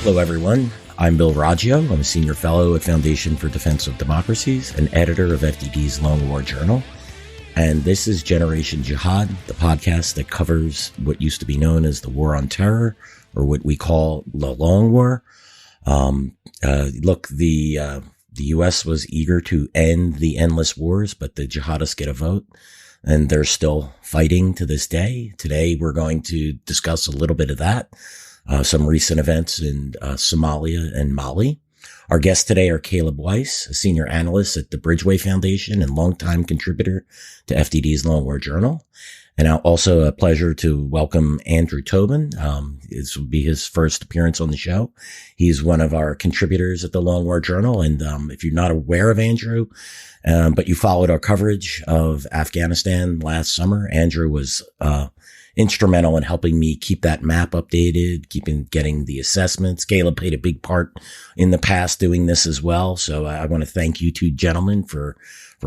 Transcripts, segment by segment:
Hello, everyone. I'm Bill Roggio. I'm a senior fellow at Foundation for Defense of Democracies and editor of FDD's Long War Journal. And this is Generation Jihad, the podcast that covers what used to be known as the War on Terror, or what we call the Long War. The U.S. was eager to end the endless wars, but the jihadists get a vote, and they're still fighting to this day. Today, we're going to discuss a little bit of that. Some recent events in Somalia and Mali. Our guests today are Caleb Weiss, a senior analyst at the Bridgeway Foundation and longtime contributor to FDD's Long War Journal. And also a pleasure to welcome Andrew Tobin. This will be his first appearance on the show. He's one of our contributors at the Long War Journal. And if you're not aware of Andrew, but you followed our coverage of Afghanistan last summer, Andrew was instrumental in helping me keep that map updated, getting the assessments. Caleb played a big part in the past doing this as well. So I want to thank you two gentlemen for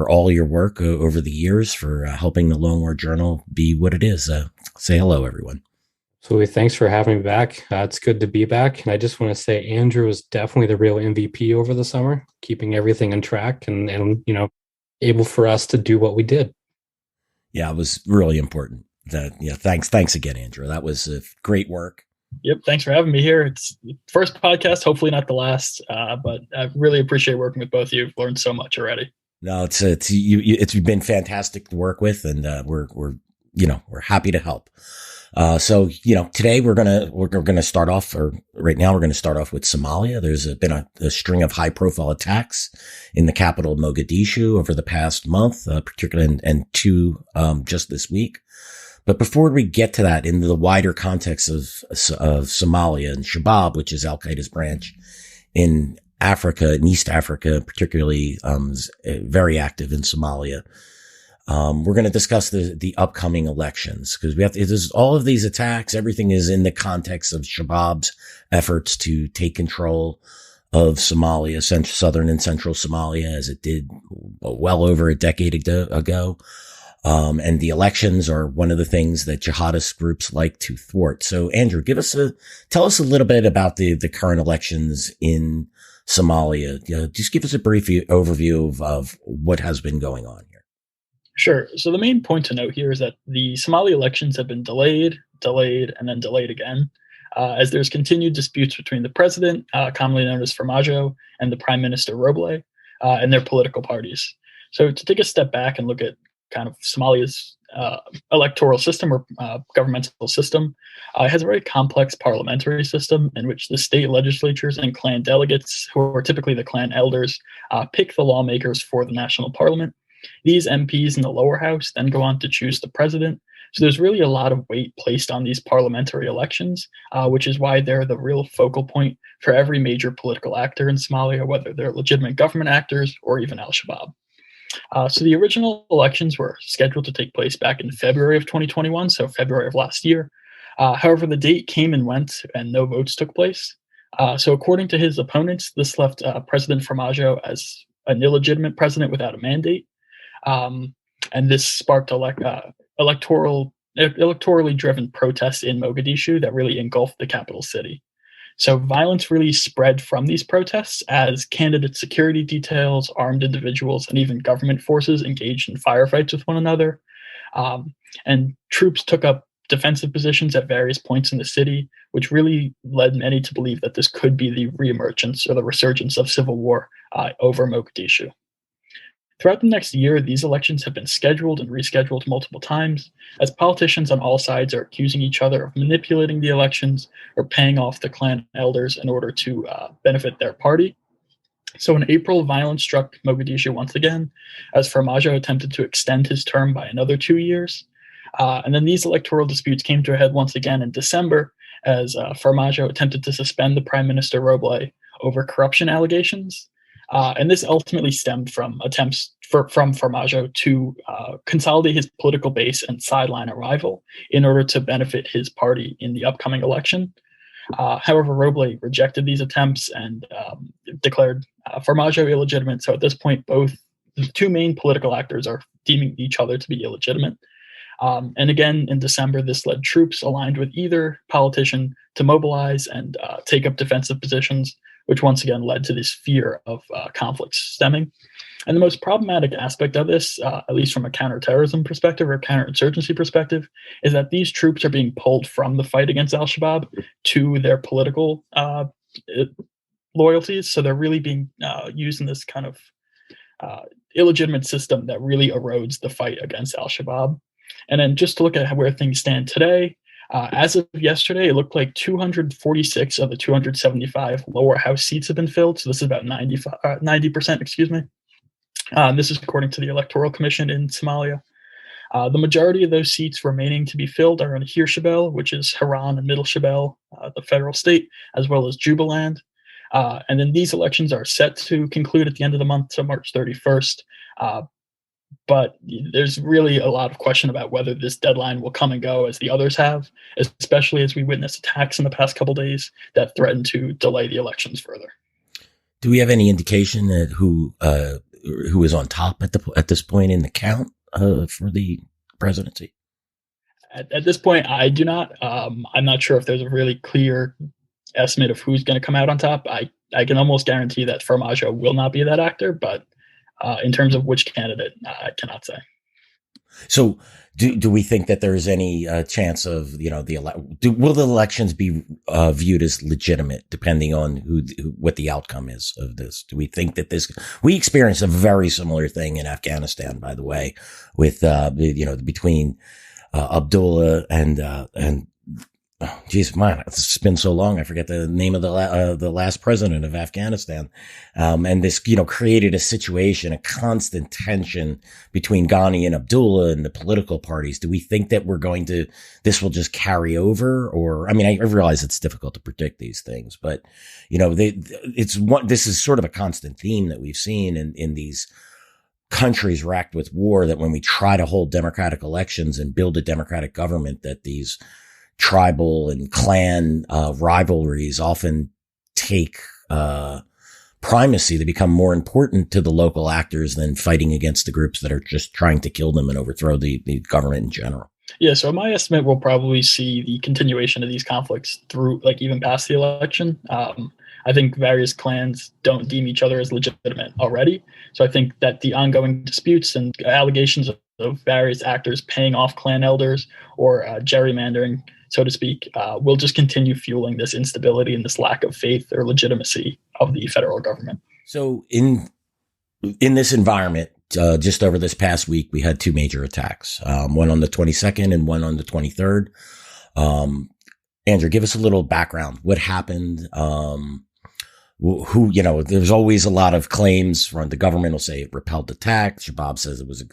all your work over the years, for helping the Long War Journal be what it is. Say hello, everyone. So thanks for having me back. It's good to be back. And I just want to say Andrew was definitely the real MVP over the summer, keeping everything on track and able for us to do what we did. Yeah, it was really important. Thanks again, Andrew. That was great work. Yep, thanks for having me here. It's the first podcast, hopefully not the last, but I really appreciate working with both of you. I've learned so much already. No, it's been fantastic to work with, and we're happy to help. Today we're gonna start off, or right now we're gonna start off with Somalia. There's been a string of high profile attacks in the capital Mogadishu over the past month, particularly and two just this week. But before we get to that, in the wider context of Somalia and Shabaab, which is Al Qaeda's branch in Africa, in East Africa, particularly, very active in Somalia. We're going to discuss the upcoming elections, because there's all of these attacks. Everything is in the context of Shabaab's efforts to take control of Somalia, southern and central Somalia, as it did well over a decade ago. And the elections are one of the things that jihadist groups like to thwart. So, Andrew, tell us a little bit about the current elections in Somalia. Just give us a brief overview of what has been going on here. Sure. So the main point to note here is that the Somali elections have been delayed, and then delayed again, as there's continued disputes between the president, commonly known as Farmajo, and the prime minister Roble, and their political parties. So to take a step back and look at kind of Somalia's electoral system, or governmental system, it has a very complex parliamentary system in which the state legislatures and clan delegates, who are typically the clan elders, pick the lawmakers for the national parliament. These MPs in the lower house then go on to choose the president. So there's really a lot of weight placed on these parliamentary elections, which is why they're the real focal point for every major political actor in Somalia, whether they're legitimate government actors or even al-Shabaab. So the original elections were scheduled to take place back in February of 2021, so February of last year. However, the date came and went, and no votes took place. So according to his opponents, this left President Farmajo as an illegitimate president without a mandate. And this sparked electorally driven protests in Mogadishu that really engulfed the capital city. So violence really spread from these protests as candidate security details, armed individuals, and even government forces engaged in firefights with one another. And troops took up defensive positions at various points in the city, which really led many to believe that this could be the reemergence or the resurgence of civil war over Mogadishu. Throughout the next year, these elections have been scheduled and rescheduled multiple times, as politicians on all sides are accusing each other of manipulating the elections or paying off the clan elders in order to benefit their party. So in April, violence struck Mogadishu once again, as Farmajo attempted to extend his term by another 2 years. And then these electoral disputes came to a head once again in December, as Farmajo attempted to suspend the Prime Minister Roble over corruption allegations. And this ultimately stemmed from attempts from Farmajo to consolidate his political base and sideline a rival in order to benefit his party in the upcoming election. However, Roble rejected these attempts and declared Farmajo illegitimate. So at this point, both the two main political actors are deeming each other to be illegitimate. And again, in December, this led troops aligned with either politician to mobilize and take up defensive positions, which once again led to this fear of conflicts stemming. And the most problematic aspect of this, at least from a counterterrorism perspective or counterinsurgency perspective, is that these troops are being pulled from the fight against al-Shabaab to their political loyalties. So they're really being used in this kind of illegitimate system that really erodes the fight against al-Shabaab. And then just to look at where things stand today, as of yesterday, it looked like 246 of the 275 lower house seats have been filled. So this is about 90%, excuse me. This is according to the Electoral Commission in Somalia. The majority of those seats remaining to be filled are in Hirshabelle, which is Haran and Middle Shabelle, the federal state, as well as Jubaland. And then these elections are set to conclude at the end of the month, so March 31st. But there's really a lot of question about whether this deadline will come and go as the others have, especially as we witnessed attacks in the past couple days that threaten to delay the elections further. Do we have any indication that who is on top at this point in the count for the presidency? At this point, I do not. I'm not sure if there's a really clear estimate of who's going to come out on top. I can almost guarantee that Roggio will not be that actor, but in terms of which candidate, I cannot say. So do we think that there's any chance of, will the elections be viewed as legitimate depending on what the outcome is of this? Do we think that we experienced a very similar thing in Afghanistan, by the way, with, between Abdullah and oh, geez, man, it's been so long. I forget the name of the last president of Afghanistan. And this, created a situation, a constant tension between Ghani and Abdullah and the political parties. Do we think that this will just carry over? Or, I mean, I realize it's difficult to predict these things, but, this is sort of a constant theme that we've seen in these countries racked with war, that when we try to hold democratic elections and build a democratic government, that these tribal and clan rivalries often take primacy. They become more important to the local actors than fighting against the groups that are just trying to kill them and overthrow the government in general. Yeah, so my estimate, we'll probably see the continuation of these conflicts through, even past the election. I think various clans don't deem each other as legitimate already. So I think that the ongoing disputes and allegations of various actors paying off clan elders or gerrymandering, so to speak, will just continue fueling this instability and this lack of faith or legitimacy of the federal government. So in this environment, just over this past week, we had two major attacks, one on the 22nd and one on the 23rd. Andrew, give us a little background. What happened? There's always a lot of claims from the government will say it repelled the attack. Shabaab says it was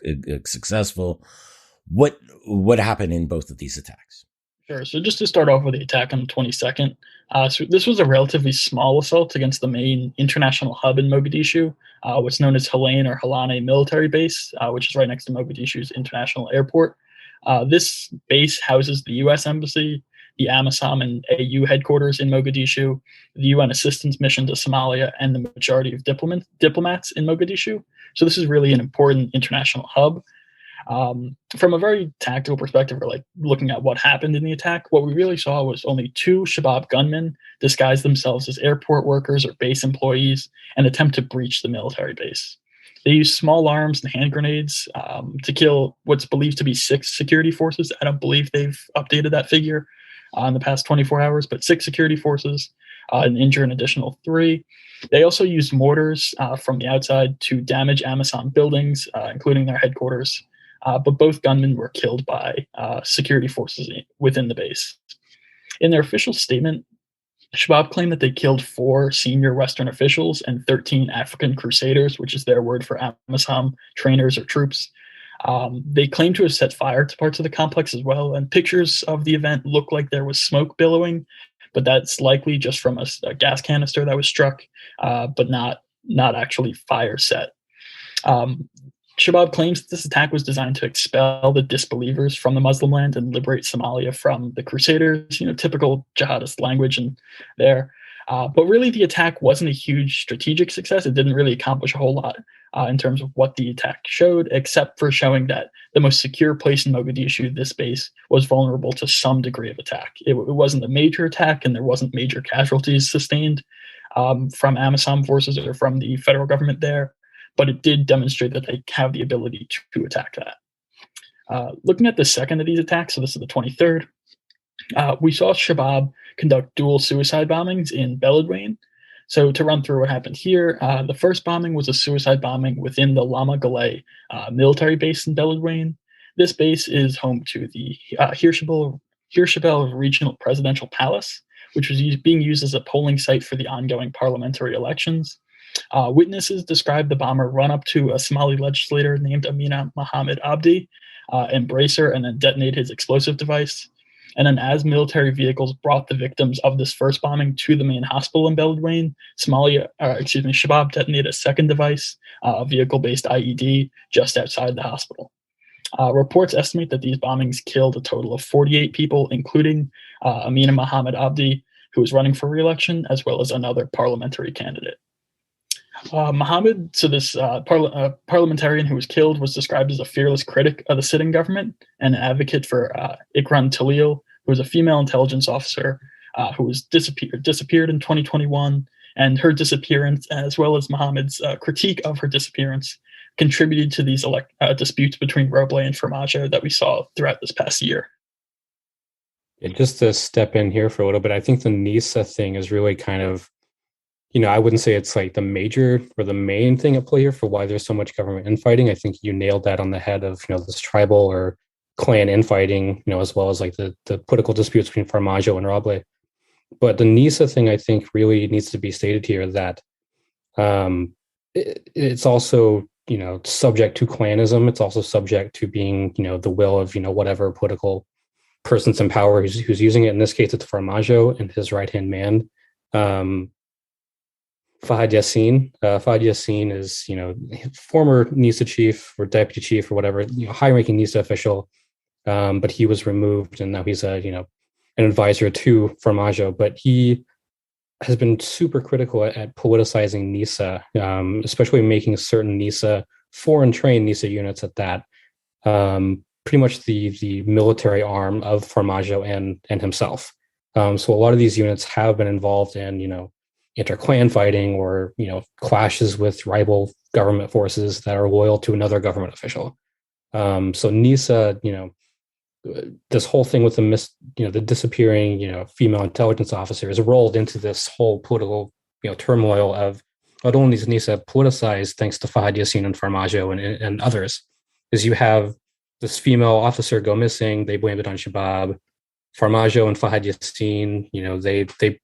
successful. What happened in both of these attacks? Sure. So just to start off with the attack on the 22nd, so this was a relatively small assault against the main international hub in Mogadishu, what's known as Halane military base, which is right next to Mogadishu's international airport. This base houses the U.S. Embassy, the AMISOM and AU headquarters in Mogadishu, the UN assistance mission to Somalia, and the majority of diplomats in Mogadishu. So this is really an important international hub. From a very tactical perspective, or looking at what happened in the attack, what we really saw was only two Shabaab gunmen disguise themselves as airport workers or base employees and attempt to breach the military base. They used small arms and hand grenades to kill what's believed to be 6 security forces. I don't believe they've updated that figure in the past 24 hours, but 6 security forces and injure an additional 3. They also used mortars from the outside to damage AMISOM buildings, including their headquarters. But both gunmen were killed by security forces within the base. In their official statement, Shabaab claimed that they killed 4 senior Western officials and 13 African crusaders, which is their word for AMISOM trainers or troops. They claim to have set fire to parts of the complex as well, and pictures of the event look like there was smoke billowing, but that's likely just from a gas canister that was struck, but not actually fire set. Shabaab claims that this attack was designed to expel the disbelievers from the Muslim land and liberate Somalia from the crusaders, typical jihadist language in there. But really, the attack wasn't a huge strategic success. It didn't really accomplish a whole lot in terms of what the attack showed, except for showing that the most secure place in Mogadishu, this base, was vulnerable to some degree of attack. It wasn't a major attack, and there wasn't major casualties sustained from AMISOM forces or from the federal government there, but it did demonstrate that they have the ability to attack that. Looking at the second of these attacks, so this is the 23rd, we saw Shabaab conduct dual suicide bombings in Beledweyne. So to run through what happened here, the first bombing was a suicide bombing within the Lama Galay military base in Beledweyne. This base is home to the Hirshabelle Regional Presidential Palace, which was being used as a polling site for the ongoing parliamentary elections. Witnesses described the bomber run up to a Somali legislator named Amina Mohammed Abdi, embrace her, and then detonate his explosive device. And then as military vehicles brought the victims of this first bombing to the main hospital in Beledweyne, Shabaab detonated a second device, a vehicle-based IED, just outside the hospital. Reports estimate that these bombings killed a total of 48 people, including Amina Mohammed Abdi, who was running for re-election, as well as another parliamentary candidate. Mohammed, so this parliamentarian who was killed, was described as a fearless critic of the sitting government and an advocate for Ikram Talil, who was a female intelligence officer who was disappeared in 2021, and her disappearance, as well as Mohammed's critique of her disappearance, contributed to these disputes between Roble and Formaggio that we saw throughout this past year. Yeah, just to step in here for a little bit, I think the NISA thing is really kind of, I wouldn't say it's like the major or the main thing at play here for why there's so much government infighting. I think you nailed that on the head of, this tribal or clan infighting, as well as like the political disputes between Formaggio and Roble. But the NISA thing, I think, really needs to be stated here that it's also, subject to clanism. It's also subject to being, the will of, whatever political persons in power who's using it. In this case, it's Formaggio and his right-hand man, Fahad Yassin. Fahad Yassin is, former NISA chief or deputy chief or whatever, high-ranking NISA official, but he was removed and now he's an advisor to Formaggio. But he has been super critical at politicizing NISA, especially making certain NISA, foreign-trained NISA units at that, pretty much the military arm of Formaggio and himself. So a lot of these units have been involved in, inter-clan fighting or, clashes with rival government forces that are loyal to another government official. So NISA, this whole thing with the disappearing, female intelligence officer is rolled into this whole political, turmoil of not only is NISA politicized thanks to Fahad Yassin and Formaggio and others, is you have this female officer go missing, they blamed it on Shabaab. Formaggio and Fahad Yassin, they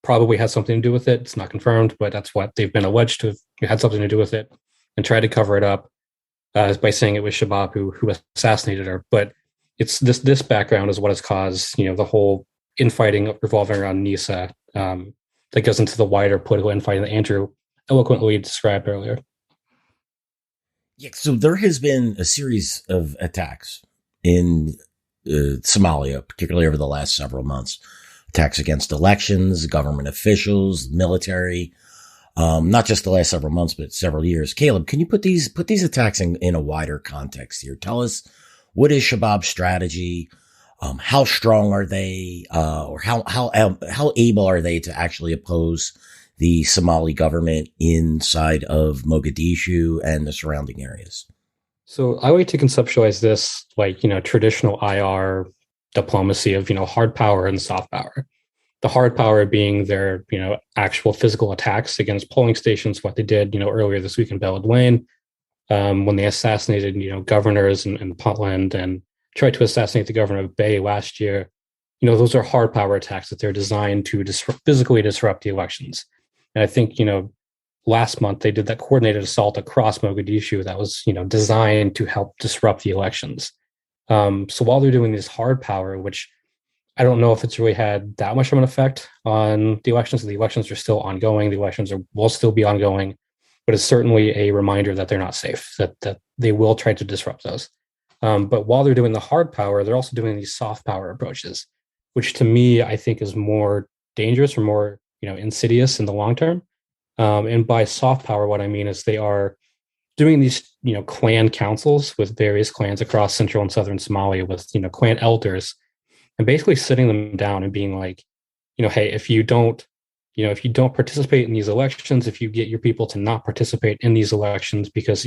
probably had something to do with it. It's not confirmed, but that's what they've been alleged to have had something to do with it, and tried to cover it up by saying it was Shabaab who assassinated her. But it's this background is what has caused the whole infighting revolving around NISA that goes into the wider political infighting that Andrew eloquently described earlier. Yeah, so there has been a series of attacks in Somalia, particularly over the last several months. Attacks against elections, government officials, military, not just the last several months, but several years. Caleb, can you put these attacks in a wider context here? Tell us, what is Shabaab's strategy? How strong are they? Or how able are they to actually oppose the Somali government inside of Mogadishu and the surrounding areas? So I like to conceptualize this like, traditional IR diplomacy of, hard power and soft power. The hard power being their, actual physical attacks against polling stations, what they did, earlier this week in Beledweyne, when they assassinated, governors in Puntland and tried to assassinate the governor of Bay last year. Those are hard power attacks that they're designed to physically disrupt the elections. And I think, last month they did that coordinated assault across Mogadishu that was, designed to help disrupt the elections. So while they're doing this hard power, which I don't know if it's really had that much of an effect on the elections are still ongoing. The elections will still be ongoing, but it's certainly a reminder that they're not safe, that they will try to disrupt those. But while they're doing the hard power, they're also doing these soft power approaches, which to me, I think is more dangerous or more, insidious in the long term. And by soft power, what I mean is they are doing these, clan councils with various clans across central and southern Somalia with, clan elders, and basically sitting them down and being like, hey, if you don't participate in these elections, if you get your people to not participate in these elections, because,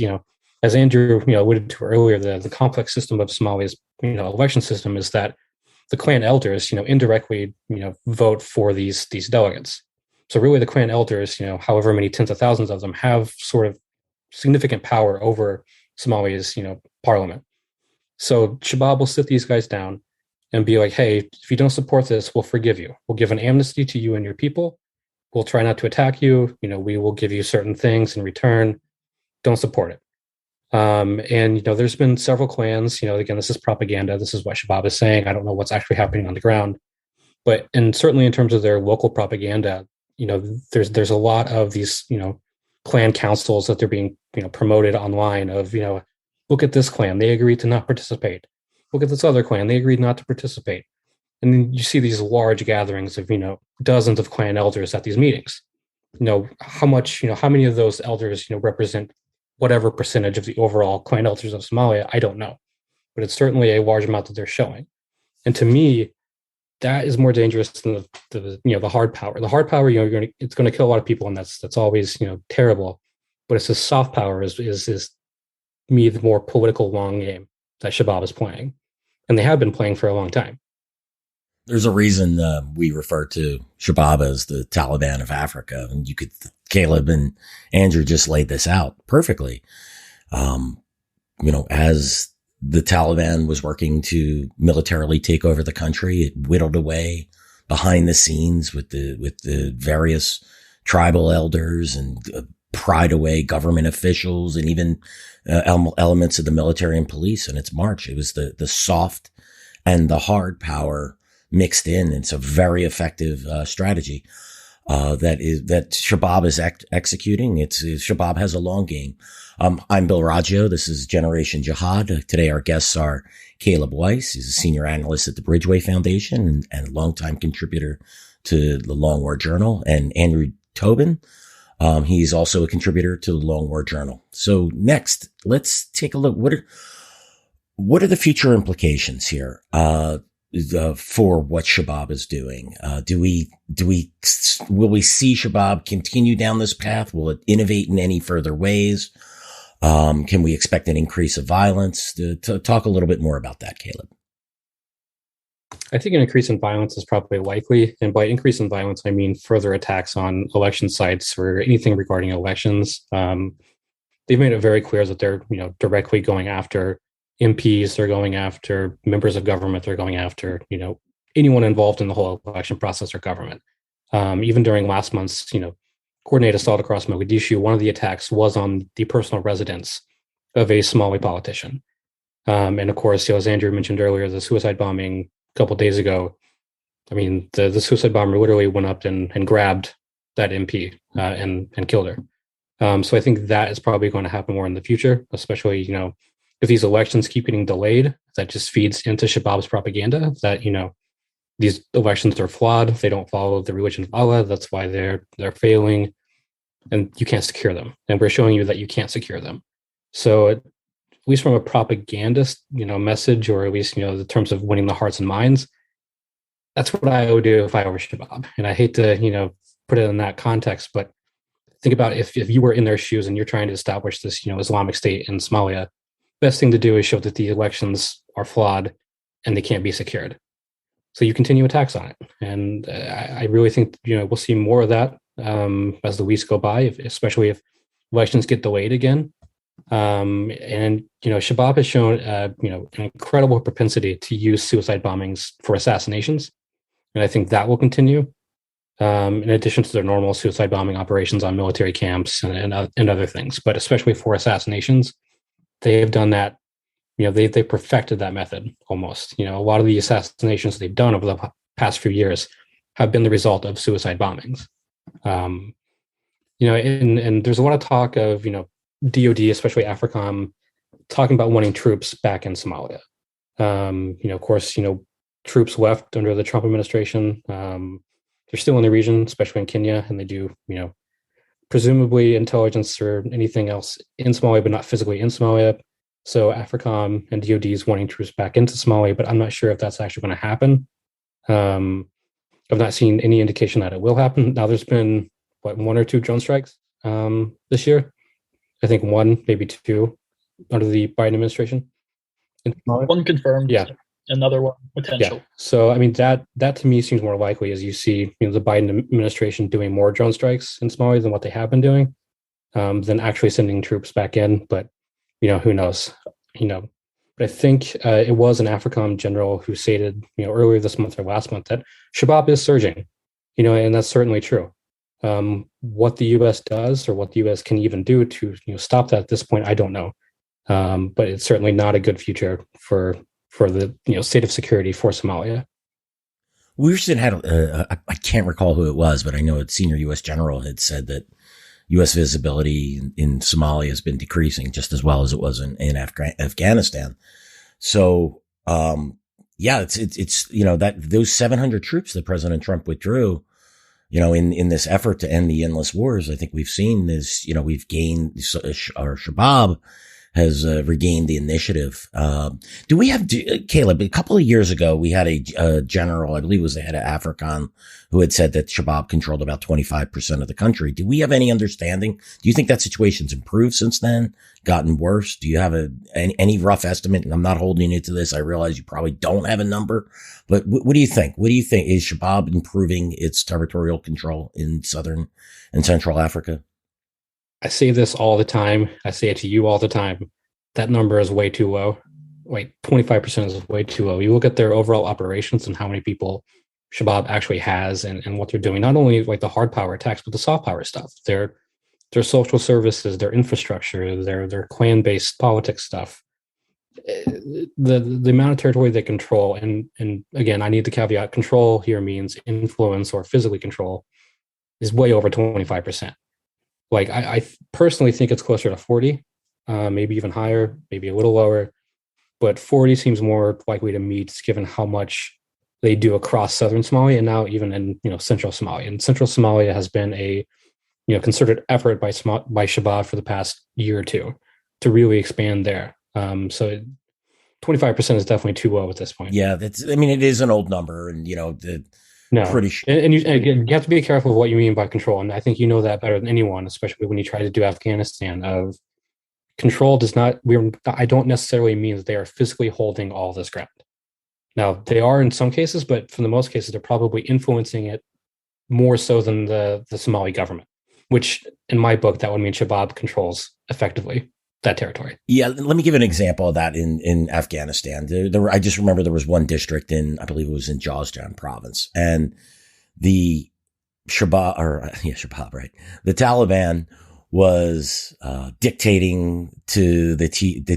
as Andrew, alluded to earlier, the complex system of Somalia's, election system is that the clan elders, indirectly, vote for these delegates. So really the clan elders, however many tens of thousands of them, have sort of significant power over Somalia's, parliament. So Shabaab will sit these guys down and be like, hey, if you don't support this, we'll forgive you. We'll give an amnesty to you and your people. We'll try not to attack you. We will give you certain things in return. Don't support it. And there's been several clans. Again, this is propaganda. This is what Shabaab is saying. I don't know what's actually happening on the ground, but certainly in terms of their local propaganda, there's a lot of these clan councils that they're being promoted online. Of look at this clan, they agreed to not participate. Look at this other clan, they agreed not to participate. And then you see these large gatherings of dozens of clan elders at these meetings. How many of those elders represent whatever percentage of the overall clan elders of Somalia, I don't know, but it's certainly a large amount that they're showing. And to me, that is more dangerous than the hard power. The hard power, it's going to kill a lot of people, and that's always terrible. But it's the soft power is me the more political long game that Shabaab is playing, and they have been playing for a long time. There's a reason we refer to Shabaab as the Taliban of Africa, and Caleb and Andrew just laid this out perfectly. As the Taliban was working to militarily take over the country, it whittled away behind the scenes with the various tribal elders and pried away government officials and even elements of the military and police in its march. It was the soft and the hard power mixed in. It's a very effective strategy that Shabaab is executing. Shabaab has a long game. I'm Bill Roggio. This is Generation Jihad. Today our guests are Caleb Weiss. He's a senior analyst at the Bridgeway Foundation and a longtime contributor to the Long War Journal, and Andrew Tobin. He's also a contributor to the Long War Journal. So next, let's take a look. What are the future implications here? For what Shabaab is doing? Will we see Shabaab continue down this path? Will it innovate in any further ways? Can we expect an increase of violence? To talk a little bit more about that, Caleb. I think an increase in violence is probably likely. And by increase in violence, I mean further attacks on election sites or anything regarding elections. They've made it very clear that they're, directly going after MPs, they're going after members of government, they're going after, anyone involved in the whole election process or government. Even during last month's, coordinated assault across Mogadishu, one of the attacks was on the personal residence of a Somali politician. And of course, as Andrew mentioned earlier, the suicide bombing a couple of days ago, I mean, the suicide bomber literally went up and grabbed that MP and killed her. So I think that is probably going to happen more in the future, especially, if these elections keep getting delayed. That just feeds into Shabaab's propaganda that, these elections are flawed. They don't follow the religion of Allah. That's why they're failing, and you can't secure them. And we're showing you that you can't secure them. So at least from a propagandist, message, or at least, the terms of winning the hearts and minds, that's what I would do if I were Shabaab. And I hate to, put it in that context, but think about if you were in their shoes and you're trying to establish this, Islamic State in Somalia, best thing to do is show that the elections are flawed and they can't be secured. So you continue attacks on it. And I really think, we'll see more of that as the weeks go by, especially if elections get delayed again. And Shabaab has shown, an incredible propensity to use suicide bombings for assassinations. And I think that will continue, in addition to their normal suicide bombing operations on military camps and other things, but especially for assassinations. They have done that, they perfected that method almost. A lot of the assassinations they've done over the past few years have been the result of suicide bombings. And there's a lot of talk of, DOD, especially AFRICOM, talking about wanting troops back in Somalia. Of course, troops left under the Trump administration. they're still in the region, especially in Kenya, and they do, presumably intelligence or anything else in Somalia, but not physically in Somalia. So AFRICOM and DoD is wanting troops back into Somalia, but I'm not sure if that's actually going to happen. I've not seen any indication that it will happen. Now, there's been, one or two drone strikes this year. I think one, maybe two, under the Biden administration. One confirmed. Yeah. Another one potential. Yeah. So, I mean, that to me seems more likely as you see, the Biden administration doing more drone strikes in Somalia than what they have been doing, than actually sending troops back in. But, who knows? But I think it was an AFRICOM general who stated, earlier this month or last month that Shabaab is surging, and that's certainly true. What the U.S. does or what the U.S. can even do to stop that at this point, I don't know. But it's certainly not a good future for the state of security for Somalia. We recently had I can't recall who it was, but I know a senior U.S. general had said that U.S. visibility in Somalia has been decreasing just as well as it was in Afghanistan. So, it's that those 700 troops that President Trump withdrew, in this effort to end the endless wars, I think we've seen is, we've gained, or Shabaab has regained the initiative. Do we have, Caleb, a couple of years ago, we had a general, I believe it was the head of AFRICOM, who had said that Shabaab controlled about 25% of the country. Do we have any understanding? Do you think that situation's improved since then, gotten worse? Do you have any rough estimate? And I'm not holding you to this. I realize you probably don't have a number, but what do you think? What do you think? Is Shabaab improving its territorial control in southern and central Africa? I say this all the time. I say it to you all the time. That number is way too low. 25% is way too low. You look at their overall operations and how many people Shabaab actually has and what they're doing, not only the hard power attacks, but the soft power stuff, their social services, their infrastructure, their clan-based politics stuff. The amount of territory they control, and again, I need the caveat, control here means influence or physically control, is way over 25%. I personally think it's closer to 40, maybe even higher, maybe a little lower, but 40 seems more likely to me, just given how much they do across southern Somalia and now even in central Somalia. And central Somalia has been a concerted effort by Shabaab for the past year or two to really expand there. So 25% is definitely too low at this point. Yeah, it is an old number, and pretty sure. And you have to be careful of what you mean by control. And I think you know that better than anyone, especially when you try to do Afghanistan. Of control does not. I don't necessarily mean that they are physically holding all this ground. Now they are in some cases, but for the most cases, they're probably influencing it more so than the Somali government. Which, in my book, that would mean Shabaab controls effectively that territory. Yeah, let me give an example of that in Afghanistan. I just remember there was one district I believe it was in Jawzjan province, and the Shabaab, right? The Taliban was dictating to the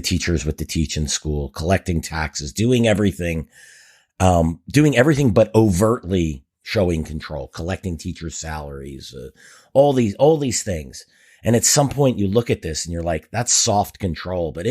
teachers what to teach in school, collecting taxes, doing everything but overtly showing control, collecting teachers' salaries, all these things. And at some point you look at this and you're like, that's soft control, but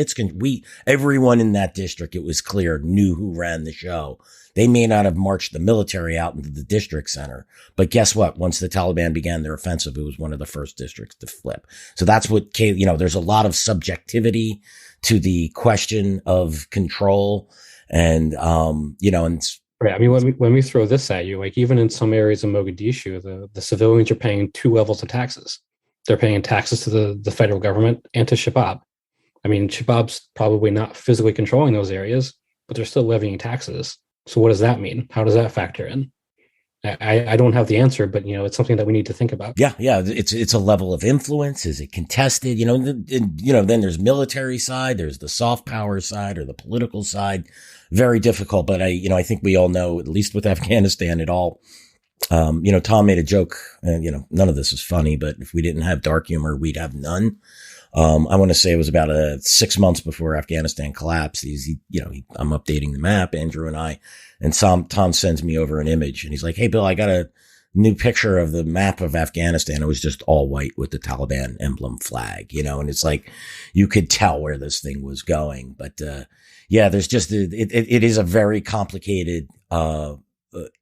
everyone in that district, it was clear, knew who ran the show. They may not have marched the military out into the district center, but guess what? Once the Taliban began their offensive, it was one of the first districts to flip. So that's what, there's a lot of subjectivity to the question of control and, right. I mean, when we throw this at you, even in some areas of Mogadishu, the civilians are paying 2 levels of taxes. They're paying taxes to the federal government and to Shabaab. I mean, Shabaab's probably not physically controlling those areas, but they're still levying taxes. So what does that mean? How does that factor in? I don't have the answer, but it's something that we need to think about. Yeah. It's a level of influence. Is it contested? Then there's military side, there's the soft power side or the political side. Very difficult. But I think we all know, at least with Afghanistan, it all. Tom made a joke, and none of this is funny, but if we didn't have dark humor, we'd have none. I want to say it was about 6 months before Afghanistan collapsed. I'm updating the map, Andrew and I, and Tom sends me over an image and he's like, "Hey, Bill, I got a new picture of the map of Afghanistan." It was just all white with the Taliban emblem flag, and it's like, you could tell where this thing was going. But, there's just, it is a very complicated,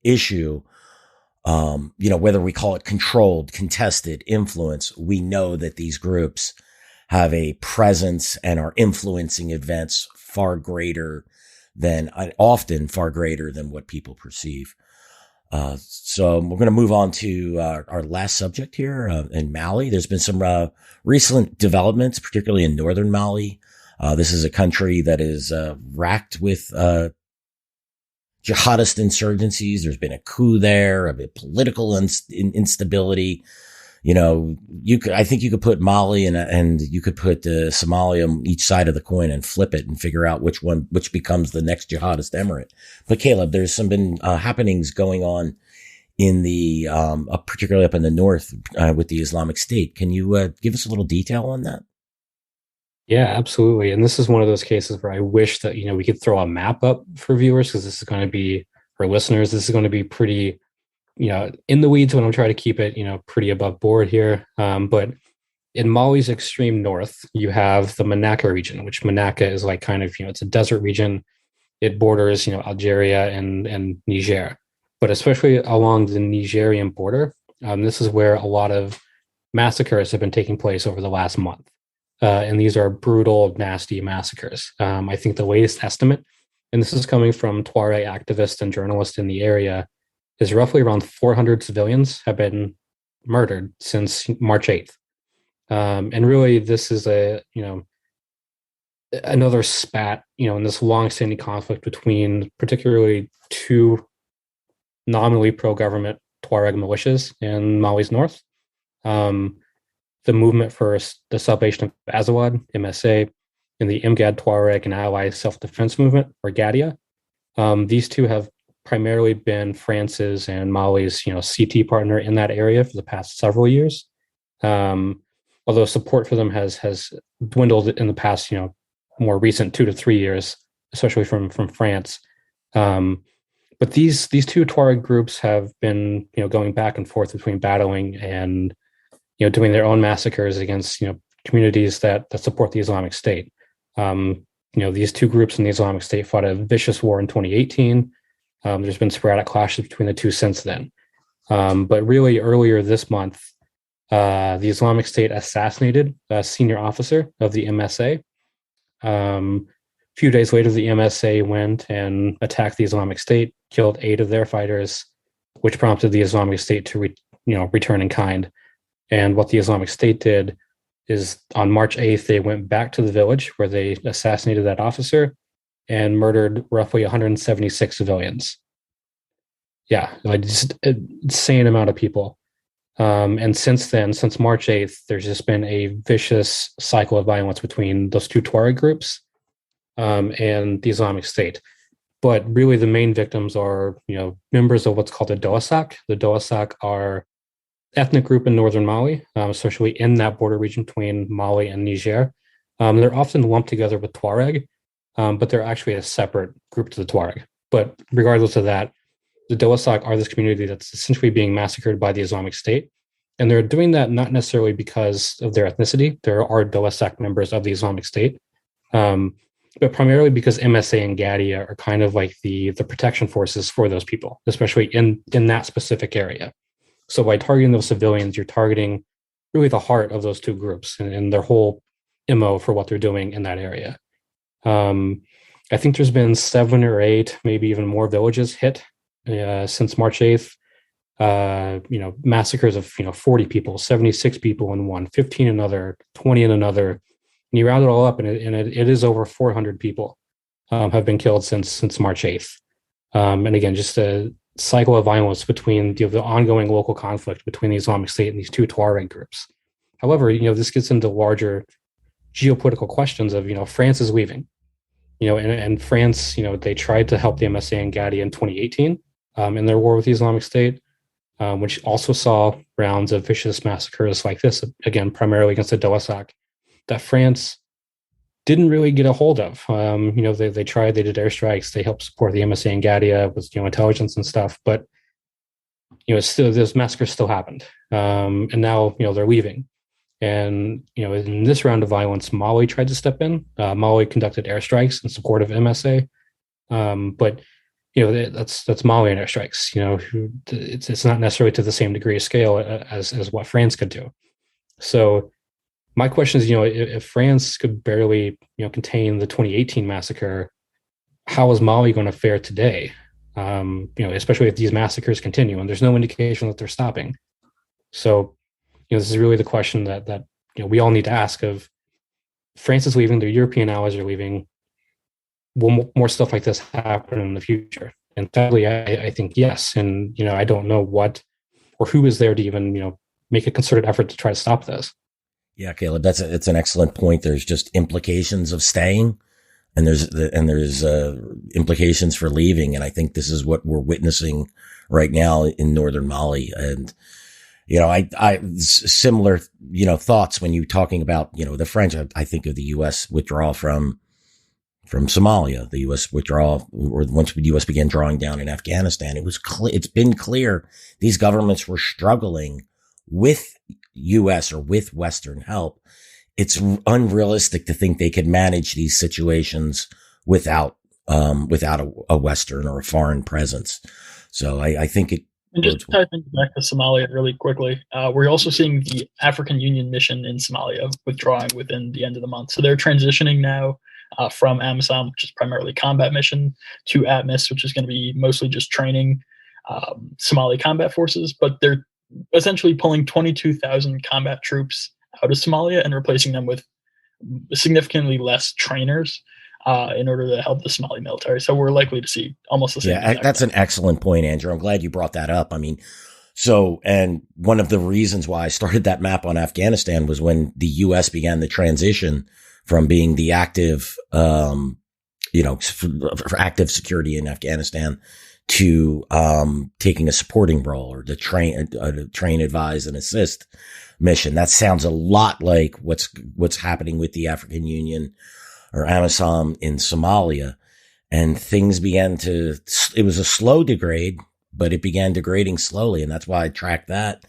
issue. Whether we call it controlled, contested, influence, we know that these groups have a presence and are influencing events often far greater than what people perceive. So we're going to move on to our last subject here in Mali. There's been some recent developments, particularly in northern Mali. This is a country that is racked with jihadist insurgencies. There's been a coup there, a bit political instability. I think you could put Mali and you could put Somalia on each side of the coin and flip it and figure out which becomes the next jihadist emirate. But Caleb, there's been happenings going on in the, particularly up in the north, with the Islamic State. Can you, give us a little detail on that? Yeah, absolutely. And this is one of those cases where I wish that, we could throw a map up for viewers, because this is going to be, for listeners, this is going to be pretty, in the weeds when I'm trying to keep it, pretty above board here. But in Mali's extreme north, you have the Manaka region, which Manaka is like kind of, it's a desert region. It borders, Algeria and Niger. But especially along the Nigerian border, this is where a lot of massacres have been taking place over the last month. And these are brutal, nasty massacres. I think the latest estimate, and this is coming from Tuareg activists and journalists in the area, is roughly around 400 civilians have been murdered since March 8th. And really, this is another spat, in this long-standing conflict between particularly two nominally pro-government Tuareg militias in Mali's north. The movement for the Salvation of Azawad, MSA, and the Imgad Tuareg and Allied Self-Defense Movement, or GADIA. These two have primarily been France's and Mali's, CT partner in that area for the past several years. Although support for them has dwindled in the past, more recent 2 to 3 years, especially from France. But these two Tuareg groups have been, going back and forth between battling and, doing their own massacres against, communities that support the Islamic State. These two groups in the Islamic State fought a vicious war in 2018. There's been sporadic clashes between the two since then. But really earlier this month, the Islamic State assassinated a senior officer of the MSA. A few days later, the MSA went and attacked the Islamic State, killed 8 of their fighters, which prompted the Islamic State to return in kind. And what the Islamic State did is on March 8th, they went back to the village where they assassinated that officer and murdered roughly 176 civilians. Yeah, like just an insane amount of people. And since March 8th, there's just been a vicious cycle of violence between those two Tuareg groups and the Islamic State. But really the main victims are, members of what's called the Doasak. The Doasak are ethnic group in northern Mali, especially in that border region between Mali and Niger. They're often lumped together with Tuareg, but they're actually a separate group to the Tuareg. But regardless of that, the Doasak are this community that's essentially being massacred by the Islamic State. And they're doing that not necessarily because of their ethnicity. There are Doasak members of the Islamic State, but primarily because MSA and GADIA are kind of like the protection forces for those people, especially in that specific area. So by targeting those civilians, you're targeting really the heart of those two groups and their whole MO for what they're doing in that area. I think there's been 7 or 8, maybe even more villages hit since March 8th. Massacres of 40 people, 76 people in one, 15 in another, 20 in another. And you round it all up, and it is over 400 people have been killed since March 8th. And again, just a cycle of violence between the ongoing local conflict between the Islamic State and these two Tuareg groups. However, this gets into larger geopolitical questions of, France is leaving, and France, they tried to help the MSA and GADI in 2018 in their war with the Islamic State, which also saw rounds of vicious massacres like this, again, primarily against the Doasak, that France didn't really get a hold of. They tried, they did airstrikes, they helped support the MSA and GADIA with intelligence and stuff, but still those massacres still happened. And now they're leaving. And in this round of violence, Mali tried to step in. Mali conducted airstrikes in support of MSA, but that's Malian airstrikes. It's not necessarily to the same degree of scale as what France could do. So my question is, if France could barely contain the 2018 massacre, how is Mali going to fare today? Especially if these massacres continue and there's no indication that they're stopping. So this is really the question that we all need to ask. Of France is leaving, their European allies are leaving. Will more stuff like this happen in the future? And sadly, I think yes. And I don't know what or who is there to even make a concerted effort to try to stop this. Yeah, Caleb, it's an excellent point. There's just implications of staying, and there's implications for leaving. And I think this is what we're witnessing right now in northern Mali. And I similar thoughts when you're talking about the French. I think of the U.S. withdrawal from Somalia, the U.S. withdrawal, or once the U.S. began drawing down in Afghanistan. It's been clear these governments were struggling with U.S. or with Western help. It's unrealistic to think they could manage these situations without a Western or a foreign presence. So I think it. And just to tie things back to Somalia really quickly, we're also seeing the African Union mission in Somalia withdrawing within the end of the month. So they're transitioning now from AMISOM, which is primarily combat mission, to ATMIS, which is going to be mostly just training Somali combat forces. But they're essentially pulling 22,000 combat troops out of Somalia and replacing them with significantly less trainers in order to help the Somali military. So we're likely to see almost the same. Yeah, that's an excellent point, Andrew. I'm glad you brought that up. I mean, and one of the reasons why I started that map on Afghanistan was when the U.S. began the transition from being the active, for active security in Afghanistan to taking a supporting role or to train, advise, and assist mission. That sounds a lot like what's happening with the African Union or AMISOM in Somalia. And things it was a slow degrade, but it began degrading slowly. And that's why I tracked that.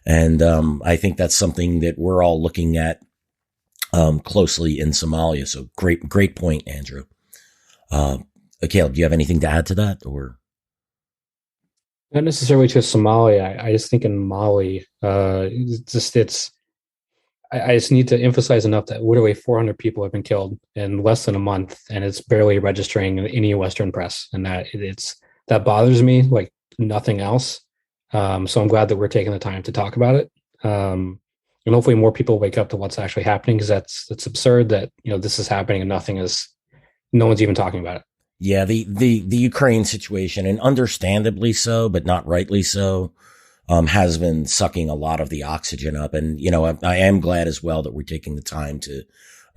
And I think that's something that we're all looking at closely in Somalia. So great point, Andrew. Caleb, do you have anything to add to that, or? Not necessarily to Somalia. I just think in Mali, I just need to emphasize enough that literally 400 people have been killed in less than a month, and it's barely registering in any Western press. And that bothers me like nothing else. So I'm glad that we're taking the time to talk about it. And hopefully more people wake up to what's actually happening, because it's absurd that this is happening and no one's even talking about it. Yeah, the Ukraine situation, and understandably so, but not rightly so, has been sucking a lot of the oxygen up. And, I am glad as well that we're taking the time to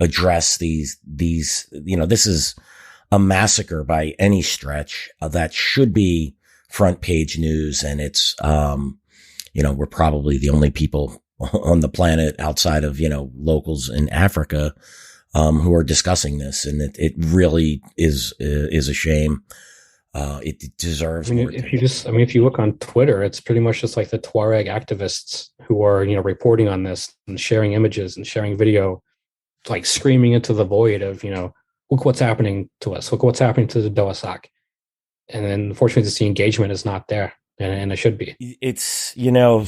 address these, this is a massacre by any stretch that should be front page news. And it's, we're probably the only people on the planet outside of, locals in Africa, who are discussing this. And it really is a shame. It deserves more. If you look on Twitter, it's pretty much just like the Tuareg activists who are, reporting on this and sharing images and sharing video, like screaming into the void of, look what's happening to us. Look what's happening to the Doasak. And then unfortunately, the engagement is not there, and it should be. It's,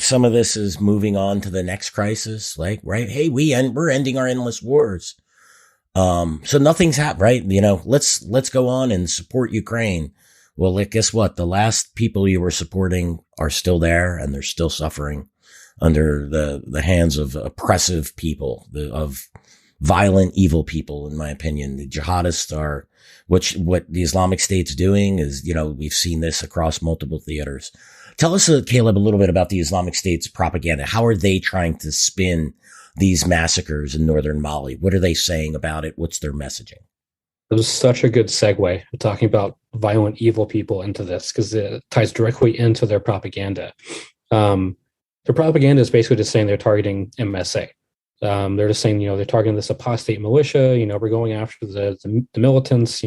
some of this is moving on to the next crisis, like, right? Hey, we're ending our endless wars. So nothing's happened, right? Let's go on and support Ukraine. Well, guess what? The last people you were supporting are still there, and they're still suffering under the hands of oppressive people, of violent, evil people, in my opinion. The jihadists are, what the Islamic State's doing is, we've seen this across multiple theaters. Tell us, Caleb, a little bit about the Islamic State's propaganda. How are they trying to spin these massacres in northern Mali? What are they saying about it? What's their messaging? It was such a good segue talking about violent, evil people into this, because it ties directly into their propaganda. Their propaganda is basically just saying they're targeting MSA. They're just saying, they're targeting this apostate militia. We're going after the militants,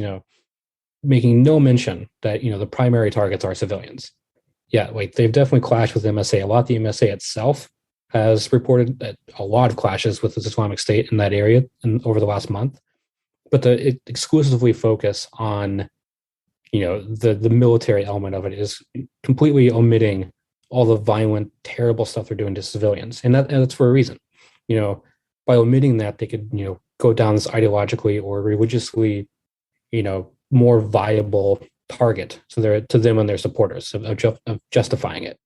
making no mention that, the primary targets are civilians. Yeah, like they've definitely clashed with MSA. A lot of the MSA itself has reported that a lot of clashes with the Islamic State in that area over the last month. But it exclusively focus on the military element of it is completely omitting all the violent, terrible stuff they're doing to civilians, and that's for a reason. By omitting that, they could go down this ideologically or religiously, more viable target to them and their supporters of justifying it.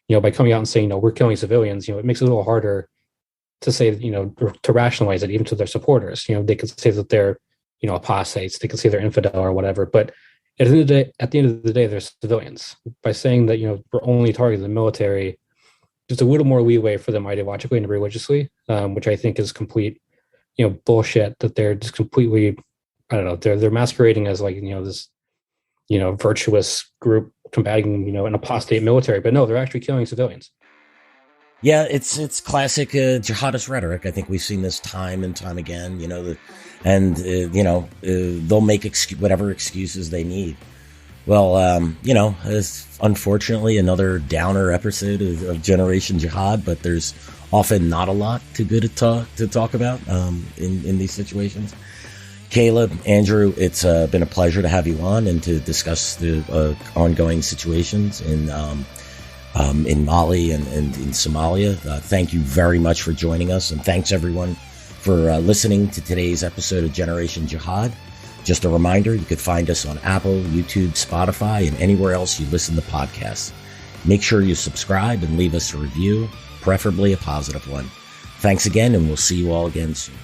By coming out and saying, we're killing civilians, it makes it a little harder to say, to rationalize it even to their supporters. They could say that they're, apostates, they could say they're infidel or whatever, but at the end of the day, they're civilians. By saying that, we're only targeting the military, there's a little more leeway for them ideologically and religiously, which I think is complete, bullshit, that they're just completely, I don't know, they're masquerading as like, this, virtuous group combating, an apostate military, but no, they're actually killing civilians. Yeah, it's classic jihadist rhetoric. I think we've seen this time and time again, they'll make whatever excuses they need. Well, it's unfortunately another downer episode of Generation Jihad, but there's often not a lot too good to talk about in these situations. Caleb, Andrew, it's been a pleasure to have you on and to discuss the ongoing situations in Mali and in Somalia. Thank you very much for joining us, and thanks everyone for listening to today's episode of Generation Jihad. Just a reminder, you could find us on Apple, YouTube, Spotify, and anywhere else you listen to podcasts. Make sure you subscribe and leave us a review, preferably a positive one. Thanks again, and we'll see you all again soon.